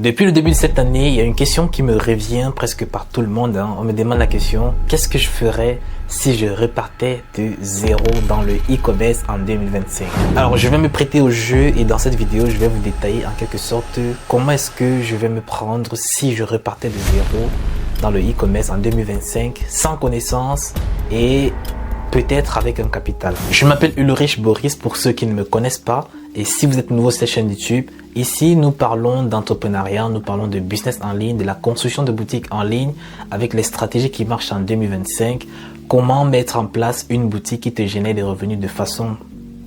Depuis le début de cette année, il y a une question qui me revient presque par tout le monde. On me demande la question, qu'est-ce que je ferais si je repartais de zéro dans le e-commerce en 2025? Alors, je vais me prêter au jeu et dans cette vidéo, je vais vous détailler en quelque sorte comment est-ce que je vais me prendre si je repartais de zéro dans le e-commerce en 2025 sans connaissance et peut-être avec un capital. Je m'appelle Ulrich Boris pour ceux qui ne me connaissent pas. Et si vous êtes nouveau sur cette chaîne YouTube, ici nous parlons d'entrepreneuriat, nous parlons de business en ligne, de la construction de boutiques en ligne avec les stratégies qui marchent en 2025, comment mettre en place une boutique qui te génère des revenus de façon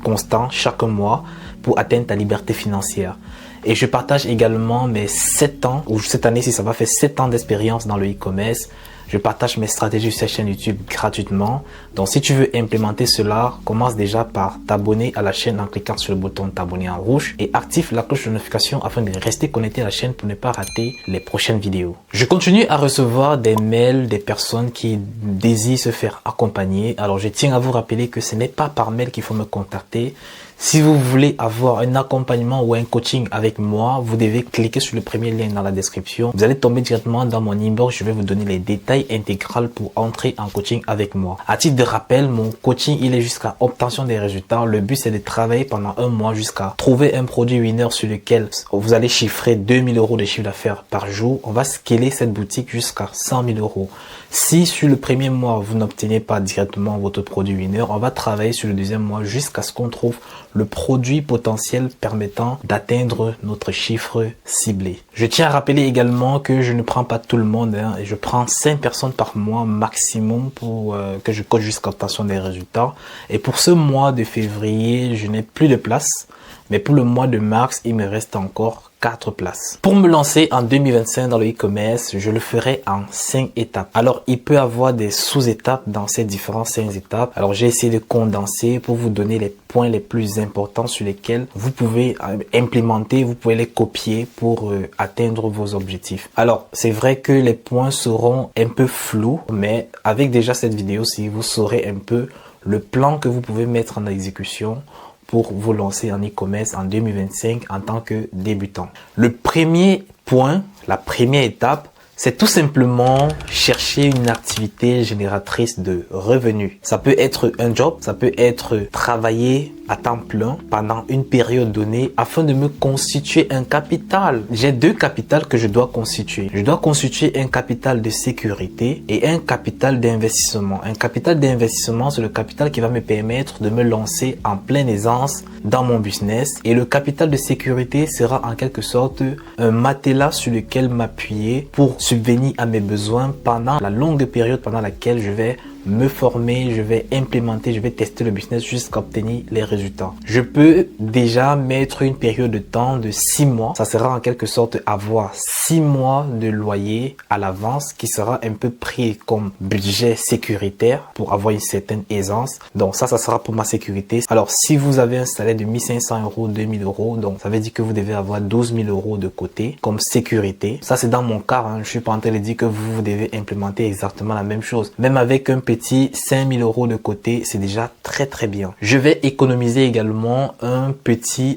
constante chaque mois pour atteindre ta liberté financière. Et je partage également mes 7 ans, ou cette année si ça va faire 7 ans d'expérience dans le e-commerce. Je partage mes stratégies sur cette chaîne YouTube gratuitement. Donc si tu veux implémenter cela, commence déjà par t'abonner à la chaîne en cliquant sur le bouton t'abonner en rouge et active la cloche de notification afin de rester connecté à la chaîne pour ne pas rater les prochaines vidéos. Je continue à recevoir des mails des personnes qui désirent se faire accompagner. Alors je tiens à vous rappeler que ce n'est pas par mail qu'il faut me contacter. Si vous voulez avoir un accompagnement ou un coaching avec moi, vous devez cliquer sur le premier lien dans la description. Vous allez tomber directement dans mon inbox. Je vais vous donner les détails intégraux pour entrer en coaching avec moi. À titre de rappel, mon coaching, il est jusqu'à obtention des résultats. Le but, c'est de travailler pendant un mois jusqu'à trouver un produit winner sur lequel vous allez chiffrer 2000 € de chiffre d'affaires par jour. On va scaler cette boutique jusqu'à 100 000 €. Si sur le premier mois, vous n'obtenez pas directement votre produit winner, on va travailler sur le deuxième mois jusqu'à ce qu'on trouve le produit potentiel permettant d'atteindre notre chiffre ciblé. Je tiens à rappeler également que je ne prends pas tout le monde, et je prends 5 personnes par mois maximum pour que je coach jusqu'à l'obtention des résultats. Et pour ce mois de février, je n'ai plus de place, mais pour le mois de mars, il me reste encore 4 places. Pour me lancer en 2025 dans le e-commerce, je le ferai en 5 étapes. Alors, il peut y avoir des sous-étapes dans ces différentes 5 étapes. Alors, j'ai essayé de condenser pour vous donner les points les plus importants sur lesquels vous pouvez implémenter, vous pouvez les copier pour atteindre vos objectifs. Alors, c'est vrai que les points seront un peu flous, mais avec déjà cette vidéo-ci, vous saurez un peu le plan que vous pouvez mettre en exécution pour vous lancer en e-commerce en 2025 en tant que débutant. Le premier point, la première étape, c'est tout simplement chercher une activité génératrice de revenus. Ça peut être un job, ça peut être travailler à temps plein pendant une période donnée afin de me constituer un capital. J'ai 2 capitals que je dois constituer. Je dois constituer un capital de sécurité et un capital d'investissement. Un capital d'investissement, c'est le capital qui va me permettre de me lancer en pleine aisance dans mon business. Et le capital de sécurité sera en quelque sorte un matelas sur lequel m'appuyer pour subvenir à mes besoins pendant la longue période pendant laquelle je vais me former, je vais implémenter, je vais tester le business jusqu'à obtenir les résultats. Je peux déjà mettre une période de temps de 6 mois. Ça sera en quelque sorte avoir 6 mois de loyer à l'avance qui sera un peu pris comme budget sécuritaire pour avoir une certaine aisance. Donc ça sera pour ma sécurité. Alors si vous avez un salaire de 1500 €, 2000 €, donc ça veut dire que vous devez avoir 12 000 € de côté comme sécurité. Ça c'est dans mon cas, je suis pas en train de dire que vous devez implémenter exactement la même chose. Même avec un petit 5 000 € de côté, c'est déjà très bien. Je vais économiser également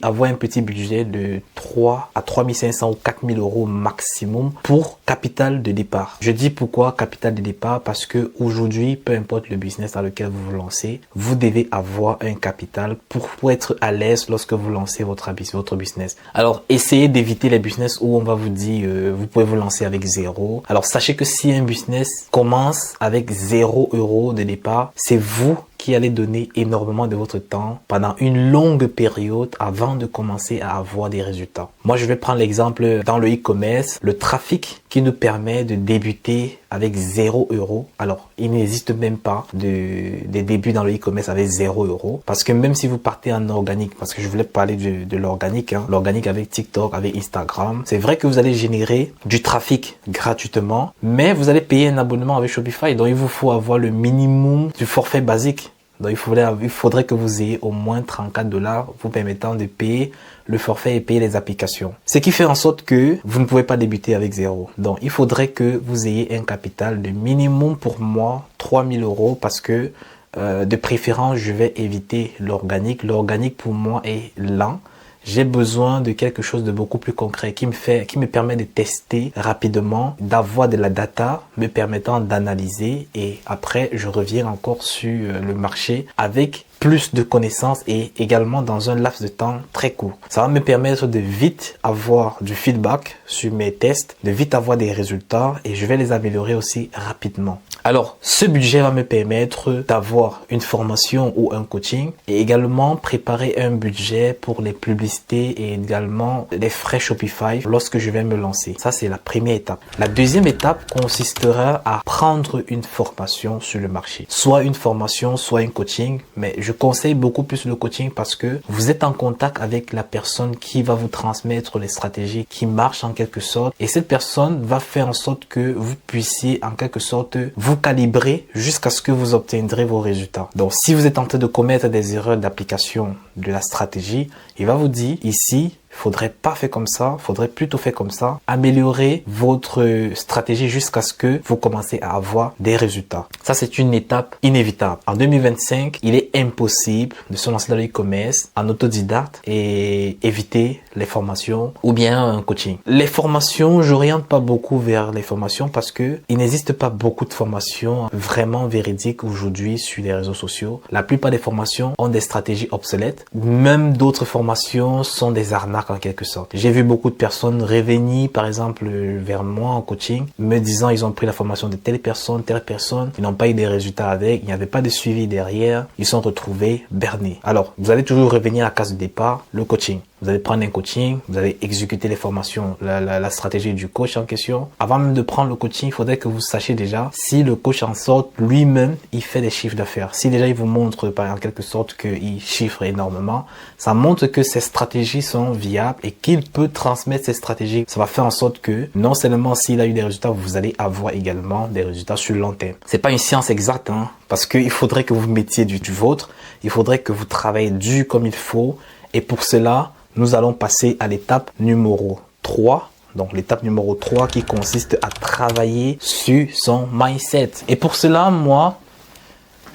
avoir un petit budget de 3 à 3 500 ou 4 000 € maximum pour capital de départ. Je dis pourquoi capital de départ parce que aujourd'hui, peu importe le business dans lequel vous vous lancez, vous devez avoir un capital pour être à l'aise lorsque vous lancez votre business. Alors, essayez d'éviter les business où on va vous dire vous pouvez vous lancer avec 0. Alors, sachez que si un business commence avec 0 € de départ, c'est vous qui allez donner énormément de votre temps pendant une longue période avant de commencer à avoir des résultats. Moi, je vais prendre l'exemple dans le e-commerce, le trafic qui nous permet de débuter avec 0 €. Alors, il n'existe même pas des débuts dans le e-commerce avec 0 € parce que même si vous partez en organique, parce que je voulais parler de l'organique, l'organique avec TikTok, avec Instagram, c'est vrai que vous allez générer du trafic gratuitement, mais vous allez payer un abonnement avec Shopify. Donc, il vous faut avoir le minimum du forfait basique. Donc, il faudrait que vous ayez au moins 34 $ vous permettant de payer le forfait et payer les applications. Ce qui fait en sorte que vous ne pouvez pas débuter avec 0. Donc, il faudrait que vous ayez un capital de minimum pour moi 3 000 € parce que de préférence, je vais éviter l'organique. L'organique pour moi est lent. J'ai besoin de quelque chose de beaucoup plus concret qui me permet de tester rapidement, d'avoir de la data me permettant d'analyser et après je reviens encore sur le marché avec plus de connaissances et également dans un laps de temps très court. Ça va me permettre de vite avoir du feedback sur mes tests, de vite avoir des résultats et je vais les améliorer aussi rapidement. Alors, ce budget va me permettre d'avoir une formation ou un coaching et également préparer un budget pour les publicités et également les frais Shopify lorsque je vais me lancer. Ça, c'est la première étape. La deuxième étape consistera à prendre une formation sur le marché. Soit une formation, soit un coaching, mais je conseille beaucoup plus le coaching parce que vous êtes en contact avec la personne qui va vous transmettre les stratégies qui marchent en quelque sorte et cette personne va faire en sorte que vous puissiez en quelque sorte vous calibrer jusqu'à ce que vous obtiendrez vos résultats. Donc, si vous êtes en train de commettre des erreurs d'application de la stratégie, il va vous dire ici, faudrait pas faire comme ça, faudrait plutôt faire comme ça. Améliorer votre stratégie jusqu'à ce que vous commencez à avoir des résultats. Ça, c'est une étape inévitable. En 2025, il est impossible de se lancer dans l'e-commerce en autodidacte et éviter les formations ou bien un coaching. Les formations, j'oriente pas beaucoup vers les formations parce que il n'existe pas beaucoup de formations vraiment véridiques aujourd'hui sur les réseaux sociaux. La plupart des formations ont des stratégies obsolètes. Même d'autres formations sont des arnaques en quelque sorte. J'ai vu beaucoup de personnes revenir par exemple vers moi en coaching me disant ils ont pris la formation de telle personne, ils n'ont pas eu des résultats avec, il n'y avait pas de suivi derrière, ils sont retrouvés bernés. Alors, vous allez toujours revenir à la case de départ, le coaching. Vous allez prendre un coaching, vous allez exécuter les formations, la stratégie du coach en question. Avant même de prendre le coaching, il faudrait que vous sachiez déjà si le coach en sorte lui-même, il fait des chiffres d'affaires. Si déjà il vous montre en quelque sorte qu'il chiffre énormément, ça montre que ces stratégies sont viables et qu'il peut transmettre ces stratégies. Ça va faire en sorte que non seulement s'il a eu des résultats, vous allez avoir également des résultats sur le long terme. C'est pas une science exacte, hein, parce qu'il faudrait que vous mettiez du vôtre, il faudrait que vous travaillez dur comme il faut et pour cela, nous allons passer à l'étape numéro 3. Donc, l'étape numéro 3 qui consiste à travailler sur son mindset. Et pour cela, moi,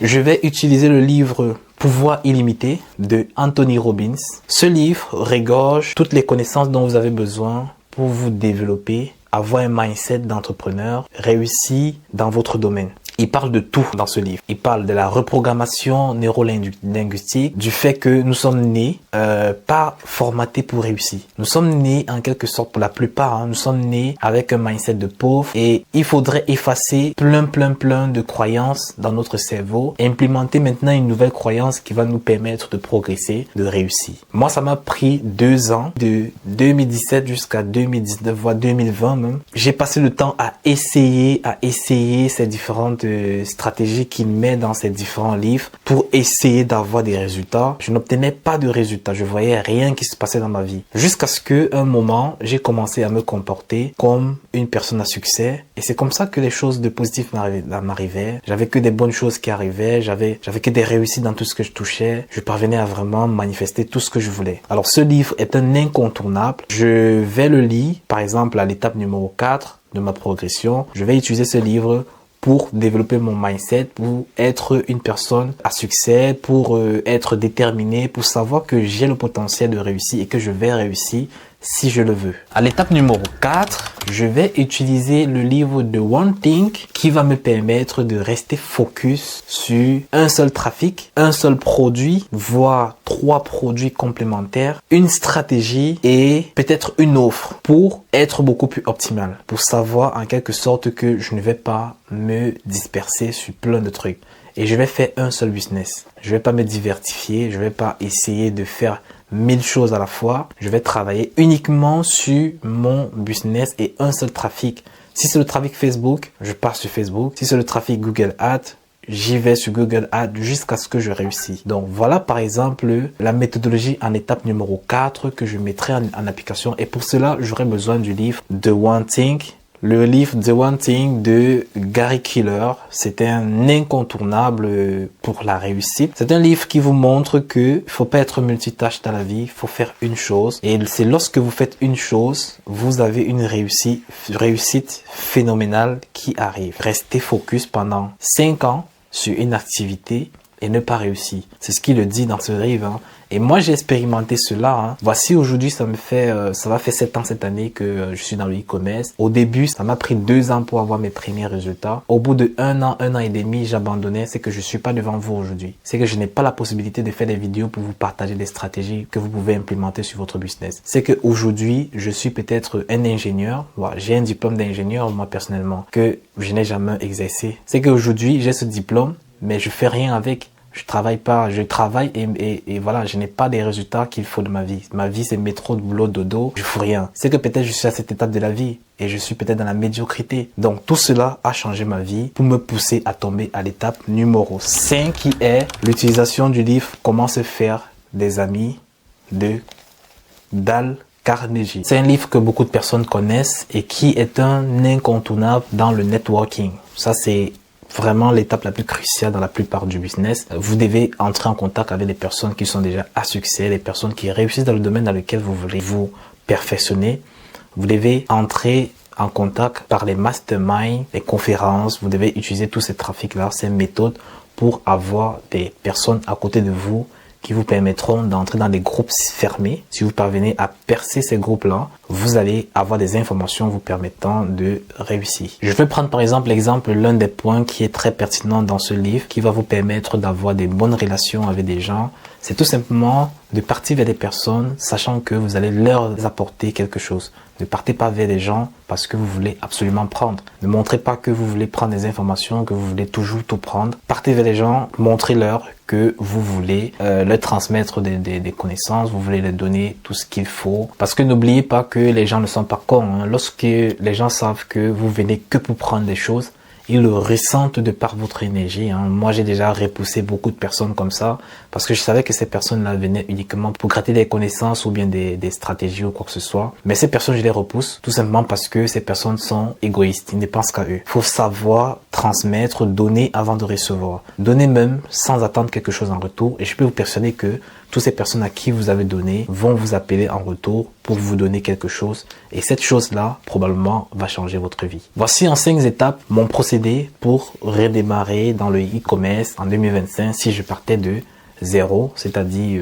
je vais utiliser le livre Pouvoir illimité de Anthony Robbins. Ce livre regorge toutes les connaissances dont vous avez besoin pour vous développer, avoir un mindset d'entrepreneur réussi dans votre domaine. Il parle de tout dans ce livre. Il parle de la reprogrammation neurolinguistique, du fait que nous sommes nés pas formatés pour réussir. Nous sommes nés en quelque sorte, pour la plupart, nous sommes nés avec un mindset de pauvre et il faudrait effacer plein de croyances dans notre cerveau et implémenter maintenant une nouvelle croyance qui va nous permettre de progresser, de réussir. Moi, ça m'a pris 2 ans, de 2017 jusqu'à 2019, voire 2020 même. J'ai passé le temps à essayer ces différentes stratégies qu'il met dans ces différents livres pour essayer d'avoir des résultats. Je n'obtenais pas de résultats, je voyais rien qui se passait dans ma vie. Jusqu'à ce que un moment, j'ai commencé à me comporter comme une personne à succès et c'est comme ça que les choses de positif m'arrivaient. J'avais que des bonnes choses qui arrivaient, j'avais que des réussites dans tout ce que je touchais. Je parvenais à vraiment manifester tout ce que je voulais. Alors ce livre est un incontournable. Je vais le lire, par exemple à l'étape numéro 4 de ma progression. Je vais utiliser ce livre pour développer mon mindset, pour être une personne à succès, pour être déterminé, pour savoir que j'ai le potentiel de réussir et que je vais réussir si je le veux. À l'étape numéro 4, je vais utiliser le livre de One Think qui va me permettre de rester focus sur un seul trafic, un seul produit, voire 3 produits complémentaires, une stratégie et peut-être une offre pour être beaucoup plus optimal, pour savoir en quelque sorte que je ne vais pas me disperser sur plein de trucs et je vais faire un seul business. Je vais pas me diversifier, je vais pas essayer de faire 1000 choses à la fois. Je vais travailler uniquement sur mon business et un seul trafic. Si c'est le trafic Facebook, je pars sur Facebook. Si c'est le trafic Google Ads, j'y vais sur Google Ads jusqu'à ce que je réussisse. Donc voilà par exemple la méthodologie en étape numéro 4 que je mettrai en application. Et pour cela, j'aurai besoin du livre The One Thing. Le livre The One Thing de Gary Keller, c'est un incontournable pour la réussite. C'est un livre qui vous montre que il faut pas être multitâche dans la vie, il faut faire une chose. Et c'est lorsque vous faites une chose, vous avez une réussite phénoménale qui arrive. Restez focus pendant 5 ans sur une activité et ne pas réussir. C'est ce qu'il le dit dans ce livre. Et moi, j'ai expérimenté cela. Hein. Voici aujourd'hui, ça va faire 7 ans cette année que je suis dans le e-commerce. Au début, ça m'a pris 2 ans pour avoir mes premiers résultats. Au bout de 1 an et demi, j'abandonnais. C'est que je suis pas devant vous aujourd'hui. C'est que je n'ai pas la possibilité de faire des vidéos pour vous partager des stratégies que vous pouvez implémenter sur votre business. C'est que aujourd'hui, je suis peut-être un ingénieur. Voilà, j'ai un diplôme d'ingénieur, moi personnellement, que je n'ai jamais exercé. C'est qu'aujourd'hui, j'ai ce diplôme, mais je fais rien avec. Je travaille pas, je travaille et voilà, je n'ai pas les résultats qu'il faut de ma vie. Ma vie, c'est métro, boulot, dodo, je fais rien. C'est que peut-être je suis à cette étape de la vie et je suis peut-être dans la médiocrité. Donc tout cela a changé ma vie pour me pousser à tomber à l'étape numéro 5 qui est l'utilisation du livre Comment se faire des amis de Dale Carnegie. C'est un livre que beaucoup de personnes connaissent et qui est un incontournable dans le networking. Ça, c'est vraiment l'étape la plus cruciale dans la plupart du business. Vous devez entrer en contact avec des personnes qui sont déjà à succès, des personnes qui réussissent dans le domaine dans lequel vous voulez vous perfectionner. Vous devez entrer en contact par les masterminds, les conférences. Vous devez utiliser tous ces trafics-là, ces méthodes pour avoir des personnes à côté de vous qui vous permettront d'entrer dans des groupes fermés. Si vous parvenez à percer ces groupes-là, vous allez avoir des informations vous permettant de réussir. Je vais prendre par exemple l'un des points qui est très pertinent dans ce livre, qui va vous permettre d'avoir des bonnes relations avec des gens. C'est tout simplement de partir vers des personnes, sachant que vous allez leur apporter quelque chose. Ne partez pas vers des gens parce que vous voulez absolument prendre. Ne montrez pas que vous voulez prendre des informations, que vous voulez toujours tout prendre. Partez vers les gens, montrez-leur que vous voulez leur transmettre des connaissances, vous voulez leur donner tout ce qu'il faut. Parce que n'oubliez pas que les gens ne sont pas cons. Hein. Lorsque les gens savent que vous venez que pour prendre des choses, ils le ressentent de par votre énergie. Hein. Moi, j'ai déjà repoussé beaucoup de personnes comme ça parce que je savais que ces personnes-là venaient uniquement pour gratter des connaissances ou bien des stratégies ou quoi que ce soit. Mais ces personnes, je les repousse tout simplement parce que ces personnes sont égoïstes. Ils ne pensent qu'à eux. Il faut savoir transmettre, donner avant de recevoir. Donner même sans attendre quelque chose en retour. Et je peux vous persuader que toutes ces personnes à qui vous avez donné vont vous appeler en retour pour vous donner quelque chose. Et cette chose-là, probablement, va changer votre vie. Voici en 5 étapes mon procédé pour redémarrer dans le e-commerce en 2025 si je partais de zéro, c'est-à-dire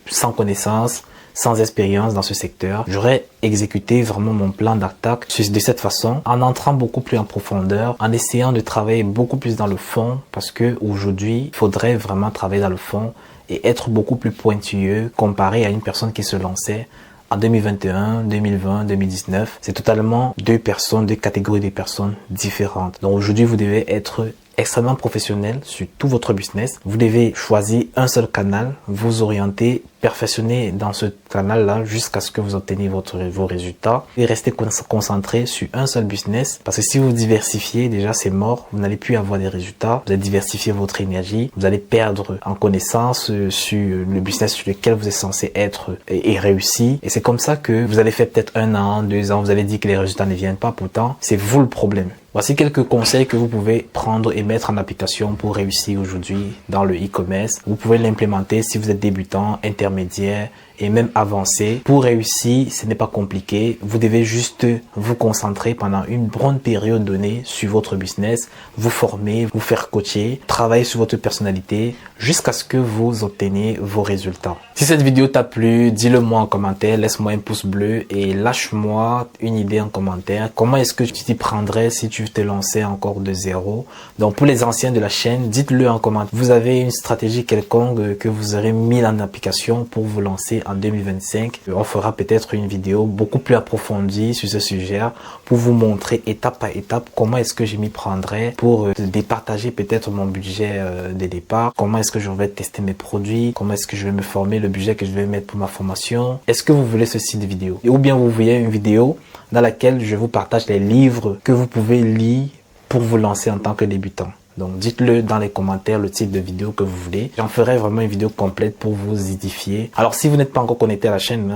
sans connaissance, sans expérience dans ce secteur. J'aurais exécuté vraiment mon plan d'attaque de cette façon, en entrant beaucoup plus en profondeur, en essayant de travailler beaucoup plus dans le fond, parce que aujourd'hui, il faudrait vraiment travailler dans le fond et être beaucoup plus pointilleux comparé à une personne qui se lançait en 2021, 2020, 2019. C'est totalement deux catégories de personnes différentes. Donc aujourd'hui, vous devez être extrêmement professionnel sur tout votre business. Vous devez choisir un seul canal, vous orienter, perfectionner dans ce canal-là jusqu'à ce que vous obteniez vos résultats et rester concentré sur un seul business. Parce que si vous diversifiez, déjà c'est mort, vous n'allez plus avoir des résultats. Vous allez diversifier votre énergie, vous allez perdre en connaissance sur le business sur lequel vous êtes censé être et réussir. Et c'est comme ça que vous allez faire peut-être 1 an, 2 ans, vous allez dire que les résultats ne viennent pas, pourtant c'est vous le problème. Voici quelques conseils que vous pouvez prendre et mettre en application pour réussir aujourd'hui dans le e-commerce. Vous pouvez l'implémenter si vous êtes débutant, intermédiaire et même avancé. Pour réussir, ce n'est pas compliqué. Vous devez juste vous concentrer pendant une bonne période donnée sur votre business, vous former, vous faire coacher, travailler sur votre personnalité jusqu'à ce que vous obteniez vos résultats. Si cette vidéo t'a plu, dis-le moi en commentaire, laisse-moi un pouce bleu et lâche-moi une idée en commentaire. Comment est-ce que tu t'y prendrais si tu te lançais encore de zéro? Donc pour les anciens de la chaîne, dites-le en commentaire. Vous avez une stratégie quelconque que vous aurez mis en application pour vous lancer en 2025. On fera peut-être une vidéo beaucoup plus approfondie sur ce sujet pour vous montrer étape par étape comment est-ce que je m'y prendrais pour départager peut-être mon budget de départ, comment est-ce que je vais tester mes produits, comment est-ce que je vais me former, le budget que je vais mettre pour ma formation. Est-ce que vous voulez ce style de vidéo? Ou bien vous voulez une vidéo dans laquelle je vous partage les livres que vous pouvez lire pour vous lancer en tant que débutant? Donc dites-le dans les commentaires le type de vidéo que vous voulez. J'en ferai vraiment une vidéo complète pour vous édifier. Alors si vous n'êtes pas encore connecté à la chaîne,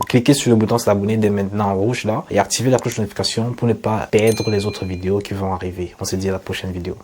cliquez sur le bouton s'abonner dès maintenant en rouge là et activez la cloche de notification pour ne pas perdre les autres vidéos qui vont arriver. On se dit à la prochaine vidéo.